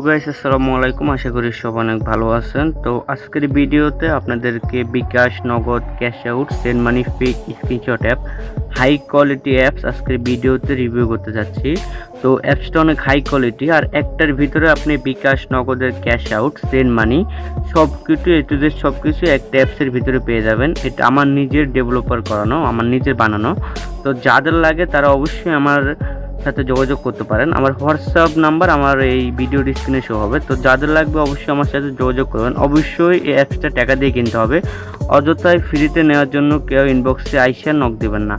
Guys, আসসালামু আলাইকুম। আশা করি সব অনেক ভালো আছেন। তো আজকের ভিডিওতে আপনাদেরকে bKash, Nagad, cash out, send money, fake screenshot app, high quality apps আজকের ভিডিওতে রিভিউ করতে যাচ্ছি। তো অ্যাপসটা অনেক হাই কোয়ালিটি, আর একটার ভিতরে আপনি বিকাশ, নগদের ক্যাশ আউট, সেন্ড মানি সব কিছু সব কিছু একটা অ্যাপসের ভিতরে পেয়ে যাবেন। এটা আমার নিজের ডেভেলপার করানো, আমার নিজের বানানো। তো যাদের লাগে তারা অবশ্যই আমার সাথে যোগাযোগ করতে পারেন। আমার হোয়াটসঅ্যাপ নাম্বার আমার এই ভিডিও স্ক্রিনে শো হবে। তো যাদের লাগবে অবশ্যই আমার সাথে যোগাযোগ করবেন। অবশ্যই এই অ্যাপসটা টাকা দিয়ে কিনতে হবে, অযথায় ফ্রিতে নেওয়ার জন্য কেউ ইনবক্সে আইসা নক দেবেন না।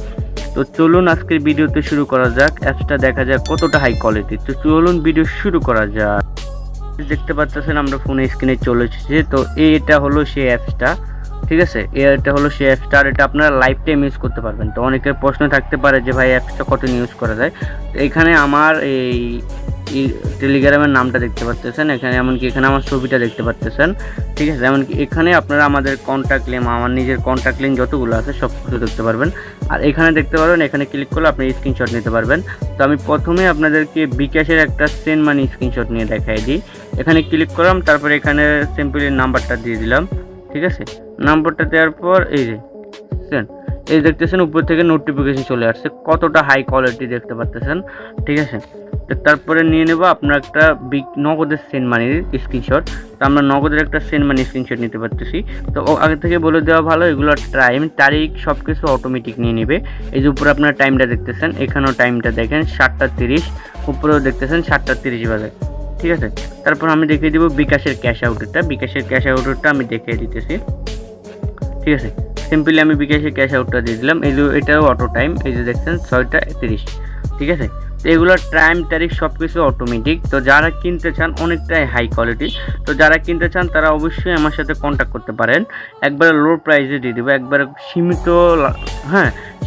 তো চলুন আজকের ভিডিওতে শুরু করা যাক, অ্যাপসটা দেখা যাক কতটা হাই কোয়ালিটি। তো চলুন ভিডিও শুরু করা যাক। দেখতে পাচ্ছেন আমরা ফোনে স্ক্রিনে চলে এসেছে। তো এটা হলো সেই অ্যাপসটা, ঠিক আছে। এটা হলো সেই অ্যাপসটা, আর এটা আপনারা লাইফ টাইম ইউজ করতে পারবেন। তো অনেকের প্রশ্ন থাকতে পারে যে ভাই অ্যাপসটা কতদিন ইউজ করা যায়। তো এখানে আমার এই টেলিগ্রামের নামটা দেখতে পাচ্ছেন, এখানে এমনকি এখানে আমার ছবিটা দেখতে পাচ্ছেন, ঠিক আছে। এমনকি এখানে আপনারা আমাদের কন্ট্যাক্ট লিঙ্ক, আমার নিজের কন্ট্যাক্ট লিঙ্ক যতগুলো আছে সব কিছু দেখতে পারবেন। আর এখানে দেখতে পারবেন, এখানে ক্লিক করলে আপনি স্ক্রিনশট নিতে পারবেন। তো আমি প্রথমে আপনাদেরকে বিকাশের একটা সেন্ড মানি স্ক্রিনশট নিয়ে দেখাই দিই। এখানে ক্লিক করলাম, তারপরে এখানে সিম্পলি নাম্বারটা দিয়ে দিলাম, ঠিক আছে। নাম্বারটা দেওয়ার পর এই যে সেন্ড, এই দেখতেছেন উপর থেকে নোটিফিকেশন চলে আসছে, কতটা হাই কোয়ালিটি দেখতে পাচ্ছেন, ঠিক আছে। তো তারপরে নিয়ে নেব আপনার একটা নগদের সেন্ড মানির স্ক্রিনশট। তো আমরা নগদের একটা সেন্ড মানি স্ক্রিনশট নিতে পারতেছি। তো আগে থেকে বলে দেওয়া ভালো, এগুলো টাইম তারিখ সব কিছু অটোমেটিক নিয়ে নেবে। এই যে উপরে আপনার টাইমটা দেখতেছেন, এখানেও টাইমটা দেখেন 7:30, উপরেও দেখতেছেন 7:30 বাজে, ঠিক আছে। তারপর আমি দেখিয়ে দিব বিকাশের ক্যাশ আউটটা, বিকাশের ক্যাশ আউটটা আমি দেখিয়ে দিতেছি, ঠিক আছে। সিম্পলি আমি বিকাশের ক্যাশ আউটটা দিয়ে দিলাম। এই যে এটাও অটো টাইম, এই যে দেখছেন 6:30, ঠিক আছে। তো এগুলোর টাইম তারিখ সব কিছু অটোমেটিক। তো যারা কিনতে চান অনেকটাই হাই কোয়ালিটি, তো যারা কিনতে চান তারা অবশ্যই আমার সাথে কন্ট্যাক্ট করতে পারেন। একবারে লো প্রাইসে দিয়ে দেবো, একবারে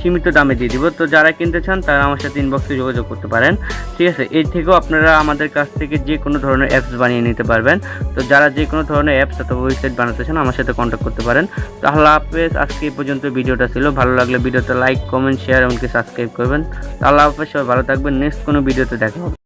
সীমিত দামে দিয়ে দিব। তো যারা কিনতে চান তারা আমার সাথে ইনবক্সে যোগাযোগ করতে পারেন, ঠিক আছে। এর থেকেও আপনারা আমাদের কাছ থেকে যে কোনো ধরনের অ্যাপস বানিয়ে নিতে পারবেন। তো যারা যে কোনো ধরনের অ্যাপস অথবা ওয়েবসাইট বানাতে চান আমার সাথে কন্ট্যাক্ট করতে পারেন। তো আল্লাহ হাফেজ। আজকে এই পর্যন্ত ভিডিওটা ছিল। ভালো লাগলে ভিডিওতে লাইক, কমেন্ট, শেয়ার এমনকি সাবস্ক্রাইব করবেন। আল্লাহ হাফেজ, সবাই ভালো থাকবেন। নেক্সট কোনো ভিডিওতে দেখা হবে।